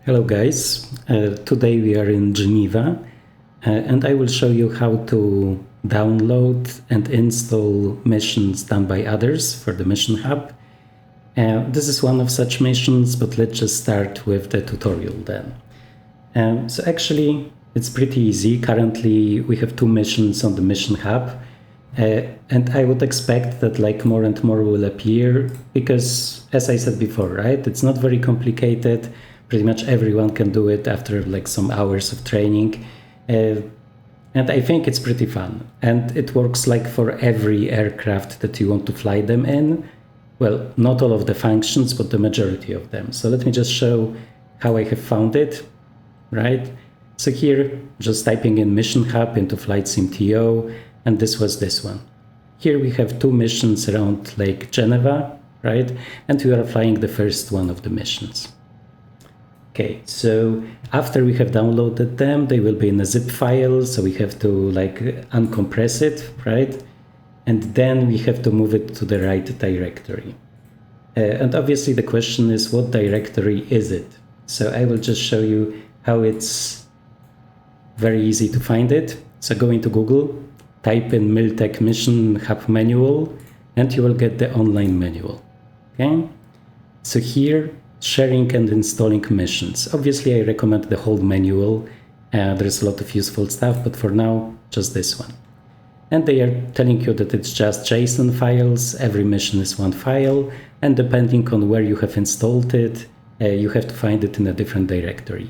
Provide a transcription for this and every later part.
Hello guys, today we are in Geneva and I will show you how to download and install missions done by others for the Mission Hub. This is one of such missions, but let's just start with the tutorial then. So actually it's pretty easy. Currently we have 2 missions on the Mission Hub and I would expect that like more and more will appear because, as I said before, right, it's not very complicated. Pretty much everyone can do it after like some hours of training. And I think it's pretty fun. And it works like for every aircraft that you want to fly them in. Well, not all of the functions, but the majority of them. So let me just show how I have found it, right? So here, just typing in Mission Hub into Flightsim.to, and this was this one. Here we have 2 missions around Lake Geneva, right? And we are flying the first one of the missions. Okay, so after we have downloaded them, they will be in a zip file, so we have to like uncompress it, right? And then we have to move it to the right directory. And obviously the question is, what directory is it? So I will just show you how it's very easy to find it. So go into Google, type in Miltech Mission Hub manual, and you will get the online manual, okay? So here, sharing and installing missions. Obviously, I recommend the whole manual. There's a lot of useful stuff, but for now, just this one. And they are telling you that it's just JSON files. Every mission is one file. And depending on where you have installed it, you have to find it in a different directory.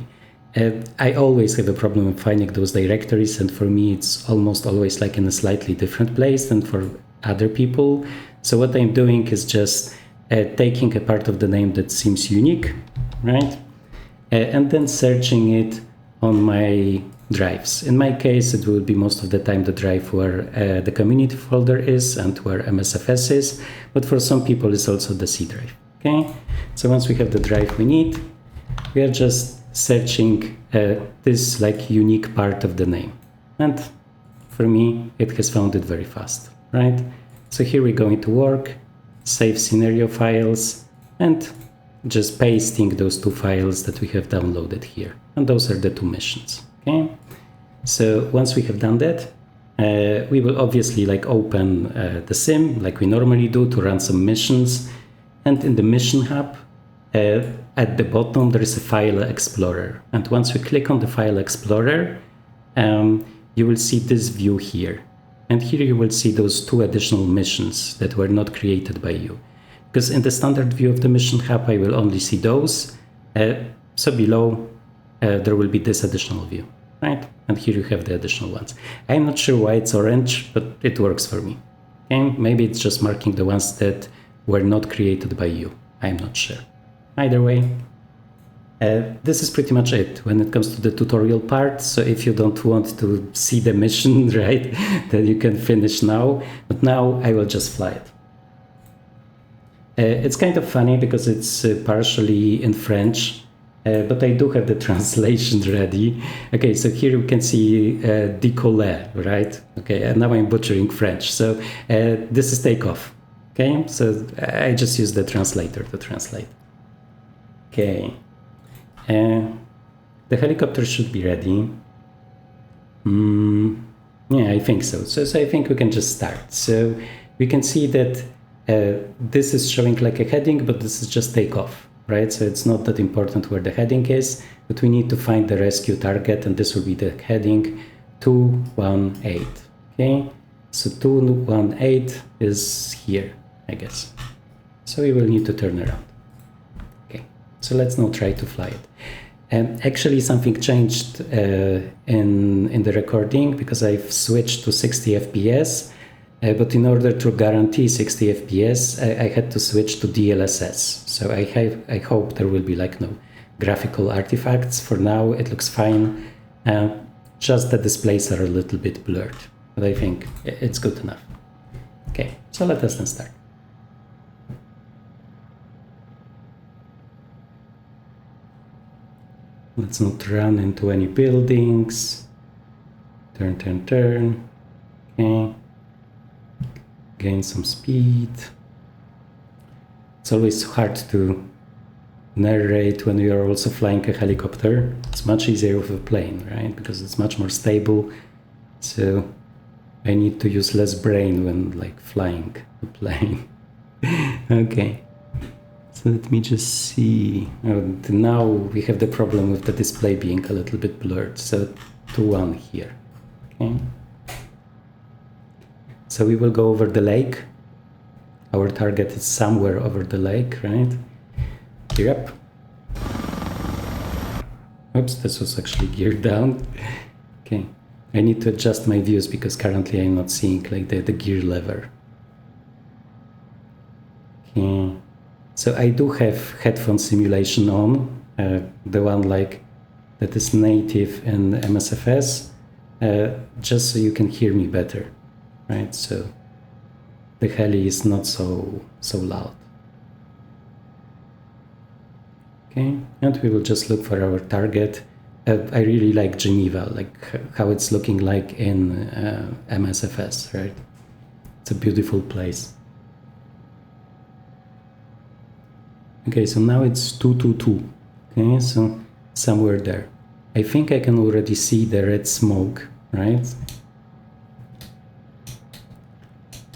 I always have a problem with finding those directories. And for me, it's almost always like in a slightly different place than for other people. So what I'm doing is just taking a part of the name that seems unique, right? And then searching it on my drives. In my case, it will be most of the time the drive where the community folder is and where MSFS is, but for some people it's also the C drive, okay? So once we have the drive we need, we are just searching this like unique part of the name. And for me, it has found it very fast, right? So here we go into work, save scenario files, and just pasting those 2 files that we have downloaded here. And those are the 2 missions, okay? So once we have done that, we will obviously like open the sim like we normally do to run some missions. And in the Mission Hub, at the bottom, there is a file explorer. And once we click on the file explorer, you will see this view here. And here you will see those 2 additional missions that were not created by you. Because in the standard view of the Mission Hub, I will only see those. So below, there will be this additional view, right? And here you have the additional ones. I'm not sure why it's orange, but it works for me. Okay? Maybe it's just marking the ones that were not created by you. I'm not sure. Either way, this is pretty much it when it comes to the tutorial part. So if you don't want to see the mission, right, then you can finish now. But now I will just fly it. It's kind of funny because it's partially in French, but I do have the translation ready. Okay, so here you can see décoller, right? Okay, and now I'm butchering French. So this is takeoff. Okay, so I just use the translator to translate. Okay. The helicopter should be ready. Yeah, I think so. So I think we can just start. So we can see that this is showing like a heading, but this is just takeoff, right? So it's not that important where the heading is, but we need to find the rescue target, and this will be the heading 218. Okay, so 218 is here, I guess. So we will need to turn around. So let's now try to fly it. And actually something changed in the recording because I've switched to 60 FPS, but in order to guarantee 60 FPS, I had to switch to DLSS. So I hope there will be like no graphical artifacts. For now, it looks fine. Just the displays are a little bit blurred, but I think it's good enough. Okay, so let us then start. Let's not run into any buildings. Turn, turn, turn. Okay. Gain some speed. It's always hard to narrate when you are also flying a helicopter. It's much easier with a plane, right? Because it's much more stable. So I need to use less brain when like flying a plane. Okay. So let me just see. Now we have the problem with the display being a little bit blurred. So to 1 here. Okay. So we will go over the lake. Our target is somewhere over the lake, right? Gear up. Oops, this was actually geared down. Okay. I need to adjust my views because currently I'm not seeing like the gear lever. Okay. So I do have headphone simulation on, the one like that is native in MSFS, just so you can hear me better, right? So the heli is not so loud. Okay, and we will just look for our target. I really like Geneva, like how it's looking like in MSFS, right? It's a beautiful place. Okay, so now it's 222. Okay, so somewhere there. I think I can already see the red smoke, right?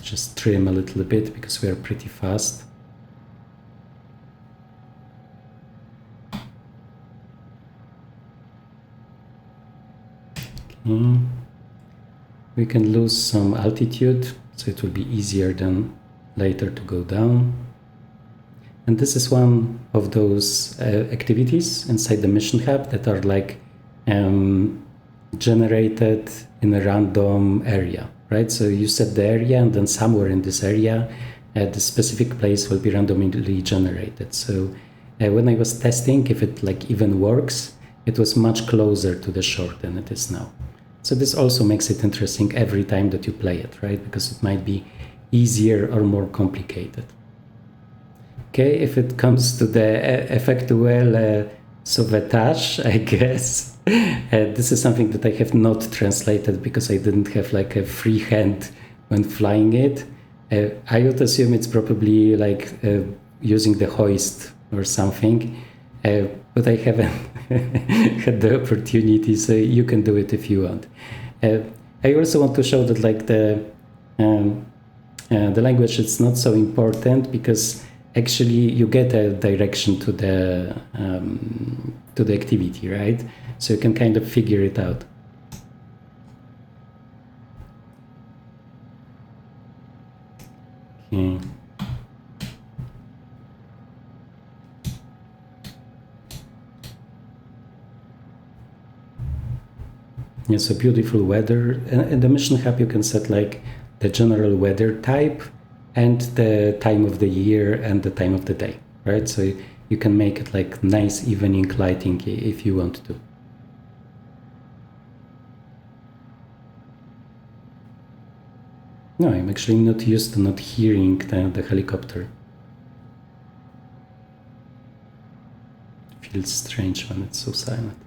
Just trim a little bit because we are pretty fast. Okay. We can lose some altitude, so it will be easier than later to go down. And this is one of those activities inside the Mission Hub that are like generated in a random area, right? So you set the area and then somewhere in this area, the specific place will be randomly generated. So when I was testing if it like even works, it was much closer to the shore than it is now. So this also makes it interesting every time that you play it, right? Because it might be easier or more complicated. Okay, if it comes to the effectuel sauvetage, I guess, this is something that I have not translated because I didn't have like a free hand when flying it. I would assume it's probably like using the hoist or something, but I haven't had the opportunity, so you can do it if you want. I also want to show that like the language is not so important because actually you get a direction to the activity, right? So you can kind of figure it out. Okay. Yeah, so beautiful weather. In the Mission Hub, you can set like the general weather type and the time of the year and the time of the day, right? So you can make it like nice evening lighting if you want to. No, I'm actually not used to not hearing the helicopter. It feels strange when it's so silent.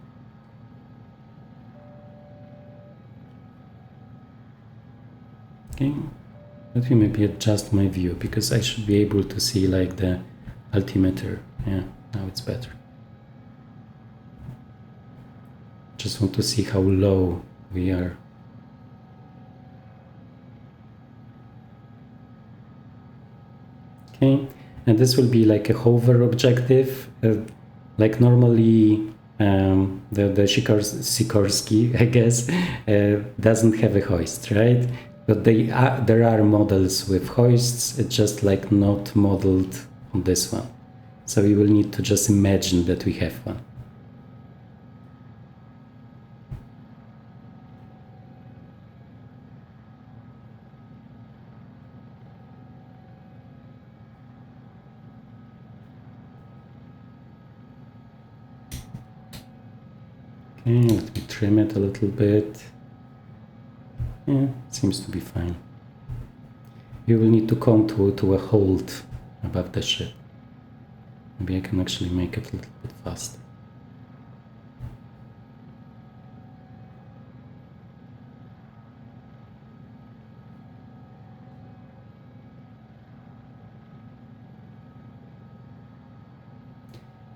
Okay, let me maybe adjust my view because I should be able to see like the altimeter. Yeah, now it's better. Just want to see how low we are. Okay, and this will be like a hover objective. Like normally the Sikorsky, I guess, doesn't have a hoist, right? But there are models with hoists, it's just like not modeled on this one. So we will need to just imagine that we have one. Okay, let me trim it a little bit. Yeah, seems to be fine. You will need to come to a halt above the ship. Maybe I can actually make it a little bit faster.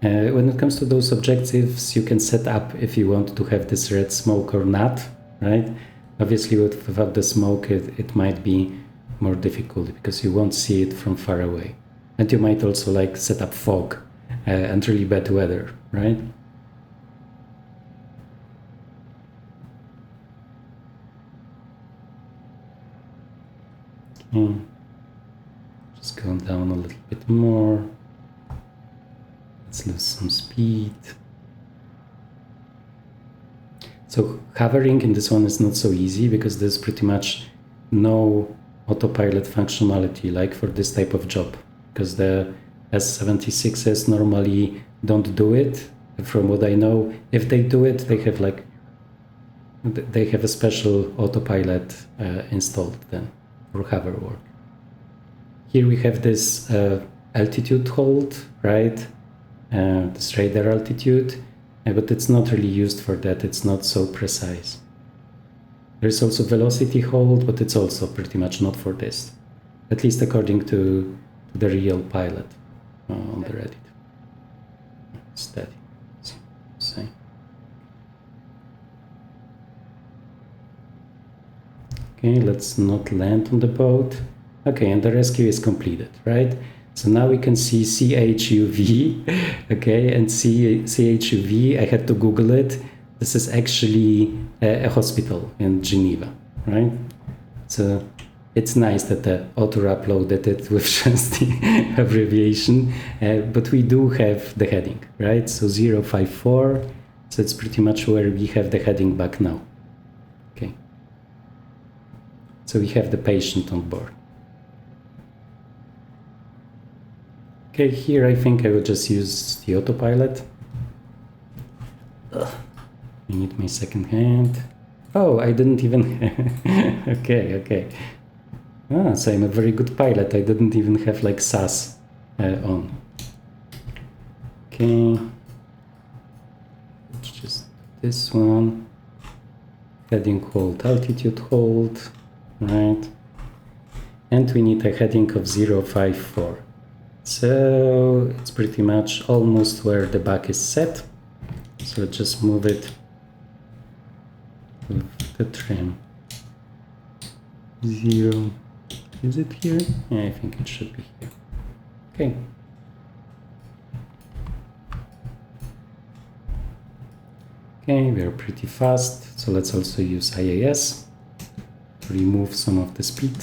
When it comes to those objectives, you can set up if you want to have this red smoke or not, right? Obviously, without the smoke, it might be more difficult because you won't see it from far away. And you might also like set up fog and really bad weather, right? Okay. Just going down a little bit more. Let's lose some speed. So hovering in this one is not so easy because there's pretty much no autopilot functionality like for this type of job, because the S76s normally don't do it. From what I know, if they do it, they have a special autopilot installed then for hover work. Here we have this altitude hold, right? This radar altitude, but it's not really used for that. It's not so precise. There's also velocity hold, but it's also pretty much not for this, at least according to the real pilot on the Reddit. Steady. Same. Okay, let's not land on the boat. Okay, and the rescue is completed, right? So now we can see CHUV, okay, and CHUV, I had to Google it. This is actually a hospital in Geneva, right? So it's nice that the author uploaded it with just the abbreviation, but we do have the heading, right? So 054, so it's pretty much where we have the heading back now, okay? So we have the patient on board. Okay, here I think I will just use the autopilot. I need my second hand. Oh, I didn't even... okay. Ah, so I'm a very good pilot. I didn't even have like SAS on. Okay. Let's just this one. Heading hold, altitude hold, right? And we need a heading of 054. So it's pretty much almost where the back is set. So let's just move it with the trim. 0. Is it here? Yeah, I think it should be here. Okay. Okay, we are pretty fast. So let's also use IAS to remove some of the speed.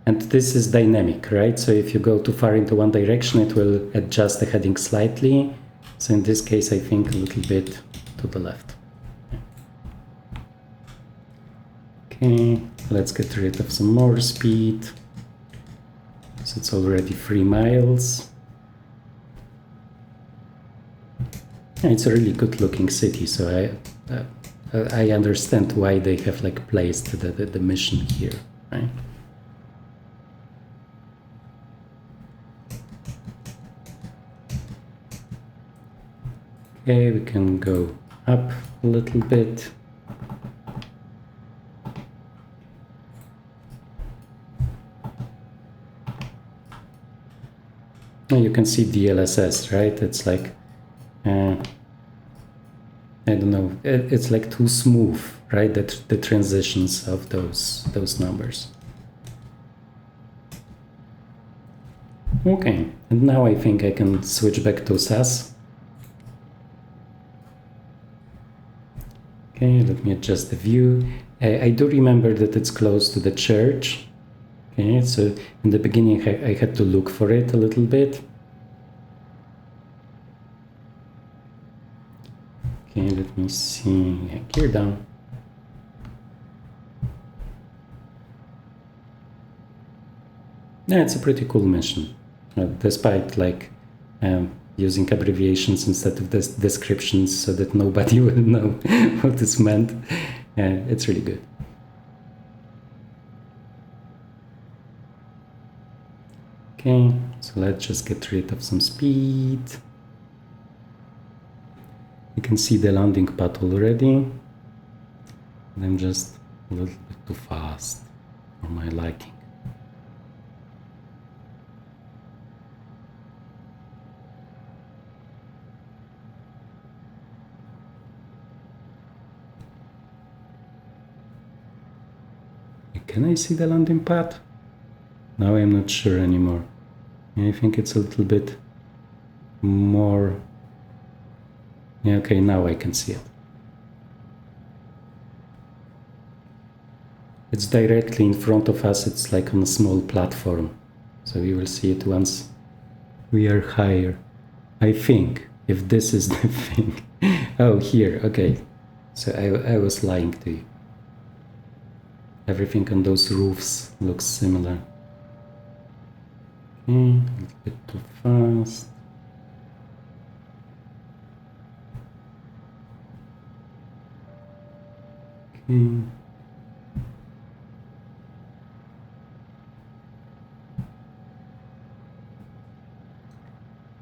And this is dynamic, right? So if you go too far into one direction, it will adjust the heading slightly. So in this case, I think a little bit to the left. Okay, let's get rid of some more speed. So it's already 3 miles. Yeah, it's a really good looking city, so I understand why they have like placed the mission here, right? Okay, we can go up a little bit. You can see DLSS, right? It's like, I don't know, it's like too smooth, right? The transitions of those numbers. Okay, and now I think I can switch back to SAS. Okay, let me adjust the view. I do remember that it's close to the church. Okay, so in the beginning I had to look for it a little bit. Okay, let me see. Yeah, gear down. Yeah, it's a pretty cool mission, despite like using abbreviations instead of descriptions so that nobody will know what this meant. It's really good. Okay, so let's just get rid of some speed. You can see the landing pad already. I'm just a little bit too fast for my liking. Can I see the landing pad? Now I'm not sure anymore. I think it's a little bit more. Yeah, okay, now I can see it. It's directly in front of us. It's like on a small platform. So we will see it once we are higher. I think, if this is the thing. Oh, here, okay. So I was lying to you. Everything on those roofs looks similar. Okay, a little bit too fast. Okay.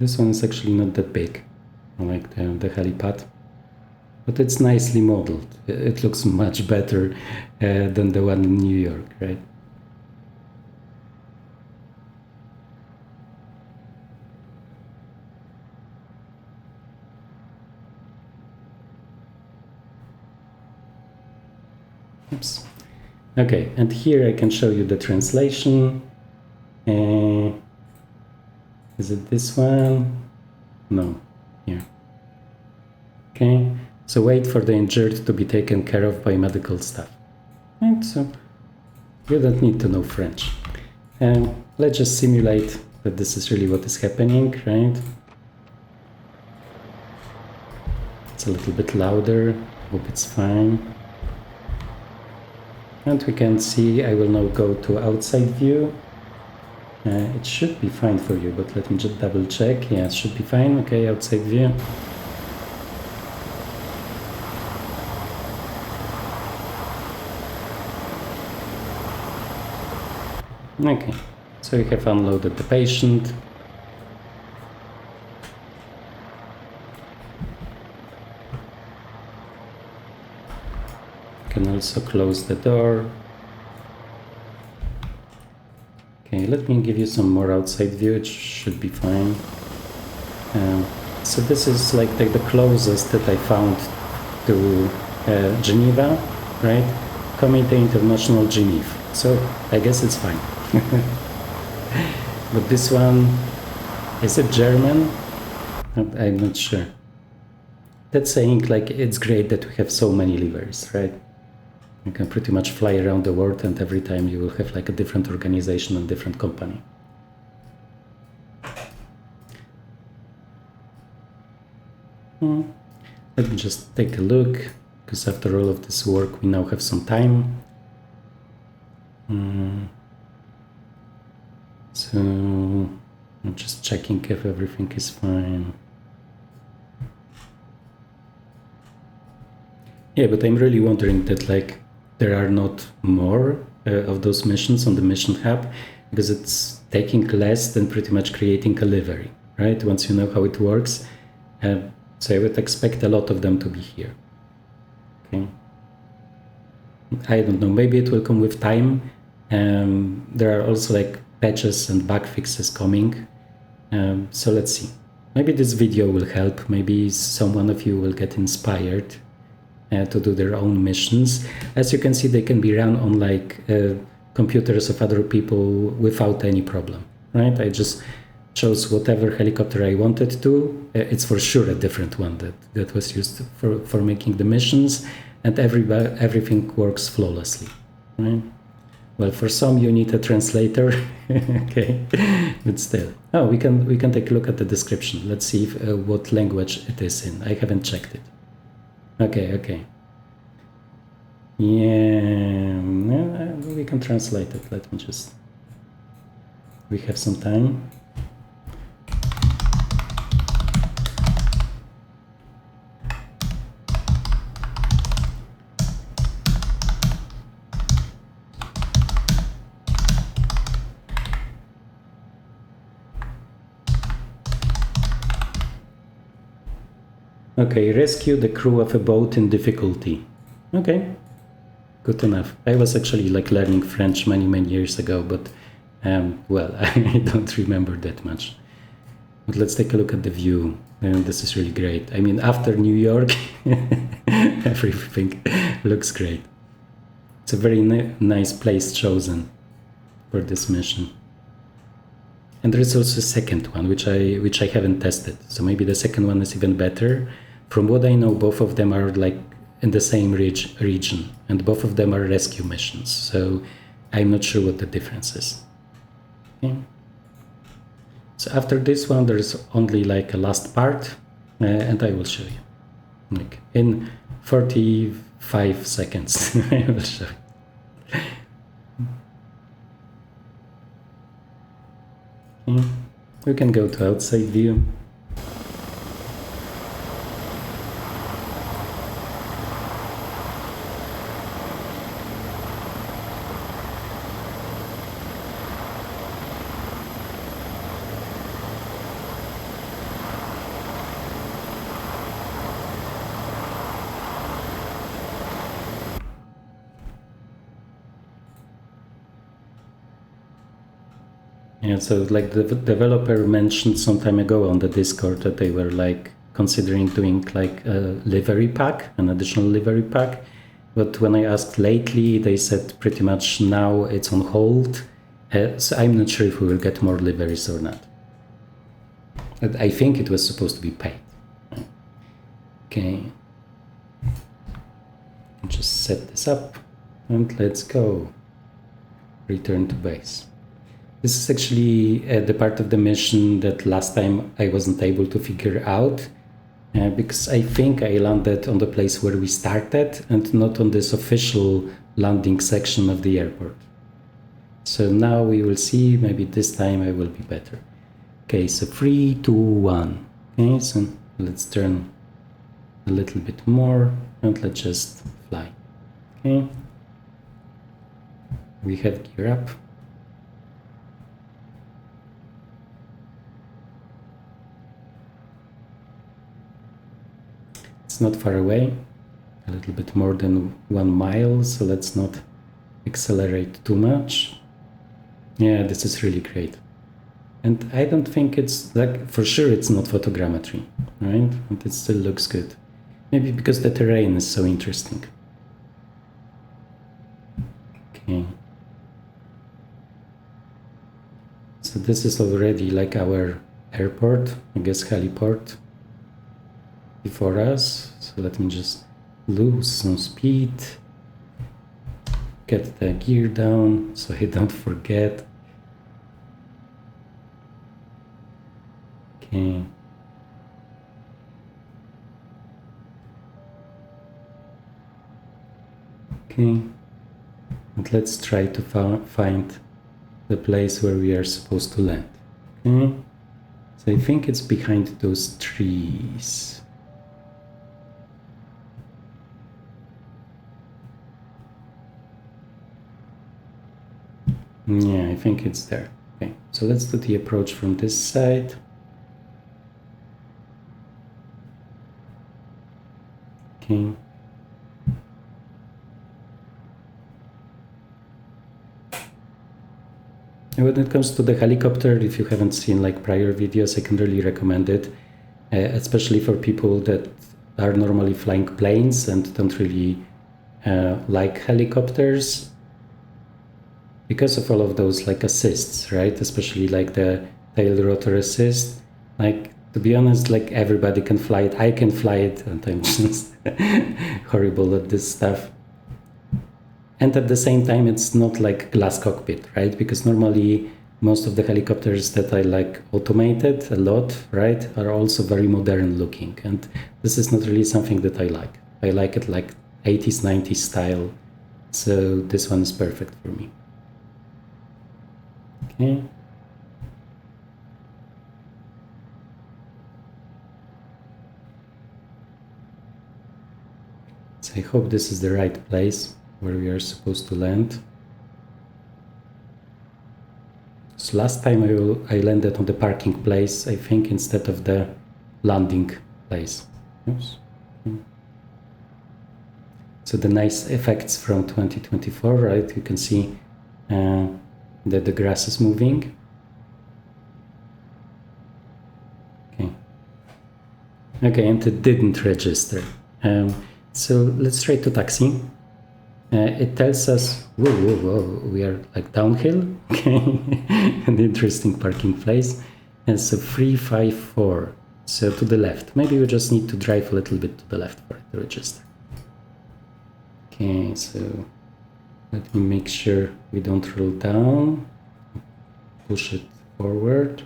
This one is actually not that big, like the helipad, but it's nicely modeled. It looks much better than the one in New York, right? Oops. Okay, and here I can show you the translation. Is it this one? No, here. Okay, so wait for the injured to be taken care of by medical staff. Right, so you don't need to know French. Let's just simulate that this is really what is happening, right? It's a little bit louder, hope it's fine. And we can see, I will now go to outside view. It should be fine for you, but let me just double check. Yeah, it should be fine. Okay, outside view. Okay, so we have unloaded the patient. Can also close the door. Okay, let me give you some more outside view. It should be fine. So this is like the closest that I found to Geneva, right? Comité International Genève. So I guess it's fine. But this one, is it German? I'm not sure. That's saying like it's great that we have so many levers, right? You can pretty much fly around the world, and every time you will have like a different organization and different company. Let me just take a look, because after all of this work, we now have some time. So I'm just checking if everything is fine. Yeah, but I'm really wondering that like there are not more of those missions on the Mission Hub, because it's taking less than pretty much creating a livery, right? Once you know how it works. So I would expect a lot of them to be here. Okay. I don't know, maybe it will come with time. There are also like patches and bug fixes coming. So let's see. Maybe this video will help. Maybe some one of you will get inspired to do their own missions. As you can see, they can be run on like computers of other people without any problem, right? I just chose whatever helicopter I wanted to. It's for sure a different one that was used for making the missions, and everything works flawlessly, right? Well, for some you need a translator, okay, but still. Oh, we can take a look at the description. Let's see if, what language it is in. I haven't checked it. Okay. Yeah, we can translate it. Let me just. We have some time. Okay, rescue the crew of a boat in difficulty. Okay. good enough. I was actually like learning French many years ago, but well, I don't remember that much. But let's take a look at the view. This is really great. I mean, after New York, everything looks great. It's a very nice place chosen for this mission. And there is also a second one, which I haven't tested. So maybe the second one is even better. From what I know, both of them are like in the same region, and both of them are rescue missions. So I'm not sure what the difference is. Okay. So after this one, there's only like a last part, and I will show you. Like in 45 seconds, I will show you. Okay. We can go to outside view. Yeah, so like the developer mentioned some time ago on the Discord that they were like considering doing like a livery pack, an additional livery pack. But when I asked lately, they said pretty much now it's on hold. So I'm not sure if we will get more liveries or not. But I think it was supposed to be paid. Okay. Just set this up and let's go. Return to base. This is actually the part of the mission that last time I wasn't able to figure out because I think I landed on the place where we started and not on this official landing section of the airport. So now we will see, maybe this time I will be better. Okay, so 3, 2, 1. Okay, so let's turn a little bit more and let's just fly. Okay, we have gear up. It's not far away, a little bit more than 1 mile, so let's not accelerate too much. Yeah, this is really great. And I don't think it's like, for sure it's not photogrammetry, right? But it still looks good. Maybe because the terrain is so interesting. Okay. So this is already like our airport, I guess heliport before us. So let me just lose some speed, get the gear down so I don't forget. Okay. Okay. And let's try to find the place where we are supposed to land. Okay. So I think it's behind those trees. Yeah, I think it's there. Okay, so let's do the approach from this side. Okay. And when it comes to the helicopter, if you haven't seen like prior videos, I can really recommend it, especially for people that are normally flying planes and don't really like helicopters, because of all of those like assists, right? Especially like the tail rotor assist. Like, to be honest, like everybody can fly it. I can fly it, and I'm just horrible at this stuff. And at the same time, it's not like glass cockpit, right? Because normally most of the helicopters that I like automated a lot, right, are also very modern looking. And this is not really something that I like. I like it like 80s, 90s style. So this one is perfect for me. Okay. So I hope this is the right place where we are supposed to land. So last time I landed on the parking place, I think, instead of the landing place. Oops. Okay. So the nice effects from 2024, right? You can see that the grass is moving. Okay, and it didn't register. So let's try to taxi. It tells us, whoa, we are like downhill. Okay, an interesting parking place. And so 354, so to the left. Maybe we just need to drive a little bit to the left for it to register. Okay, so let me make sure we don't roll down. Push it forward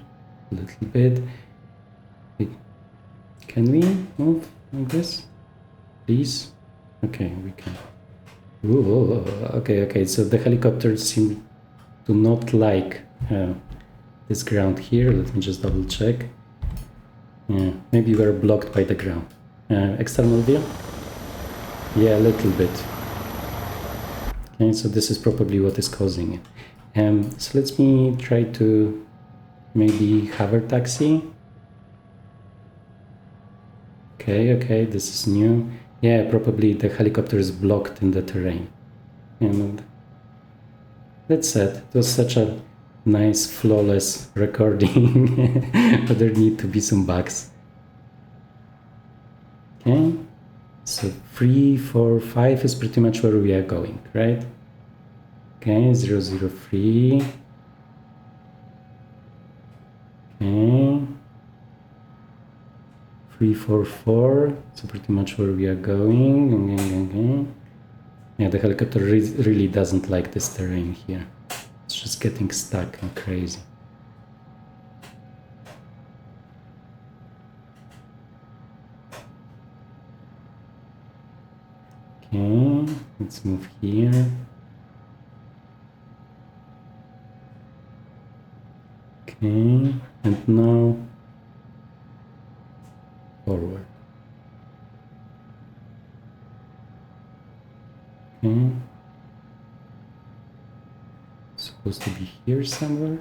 a little bit. Can we move like this, please? Okay, we can. Ooh, okay. So the helicopters seem to not like this ground here. Let me just double check. Yeah, maybe we're blocked by the ground. External view? Yeah, a little bit. Okay, so this is probably what is causing it. So let me try to maybe hover taxi. Okay, this is new. Yeah, probably the helicopter is blocked in the terrain. And that's sad. It was such a nice, flawless recording, but there need to be some bugs. Okay, so 3, 4, 5 is pretty much where we are going, right? Okay, 003. Okay. 344, so pretty much where we are going. Yeah, the helicopter really doesn't like this terrain here. It's just getting stuck and crazy. Okay, let's move here. Okay, and now forward. Okay. Supposed to be here somewhere.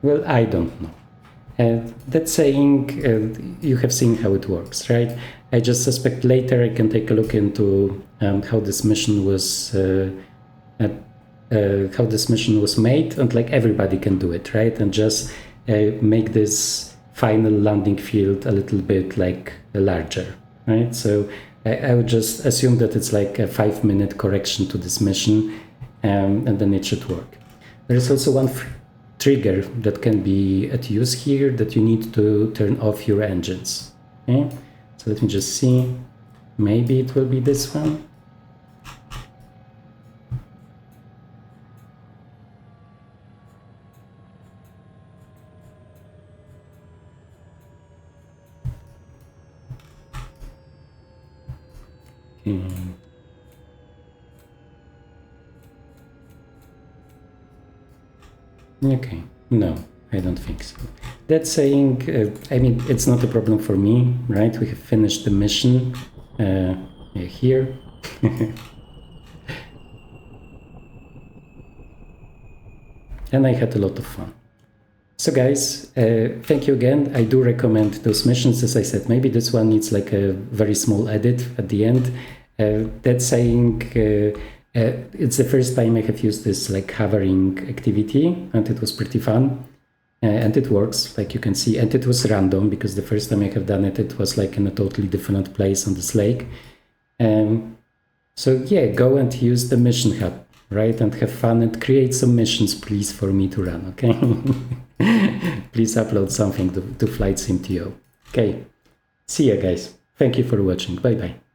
Well, I don't know. That saying, you have seen how it works, right? I just suspect later I can take a look into how this mission was made, and like everybody can do it, right? And just make this final landing field a little bit like larger, right? So I would just assume that it's like a 5-minute correction to this mission, and then it should work. There is also one trigger that can be at use here, that you need to turn off your engines. Okay, so let me just see. Maybe it will be this one. Okay, no, I don't think so. That saying, I mean, it's not a problem for me, right? We have finished the mission here. And I had a lot of fun. So guys, thank you again. I do recommend those missions. As I said, maybe this one needs like a very small edit at the end. That saying, it's the first time I have used this like hovering activity, and it was pretty fun. And it works, like you can see, and it was random, because the first time I have done it, it was like in a totally different place on this lake. So yeah, go and use the Mission Hub, right? And have fun and create some missions, please, for me to run, okay? Please upload something to Flightsim.to. Okay, see ya, guys. Thank you for watching. Bye-bye.